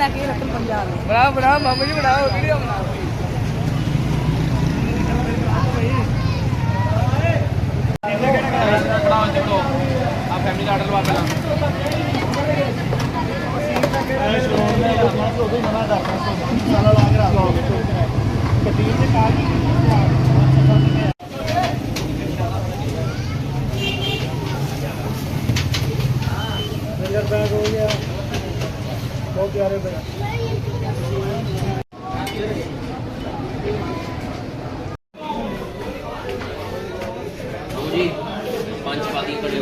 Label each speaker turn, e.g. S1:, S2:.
S1: लेके रतन पंजाब
S2: बड़ा बड़ा मामू जी बनाओ वीडियो बनाओ आप फैमिली का ऑर्डर लगा पहला बैग हो गया बहुत प्यारे बैग
S3: जी पांच पाती कड़े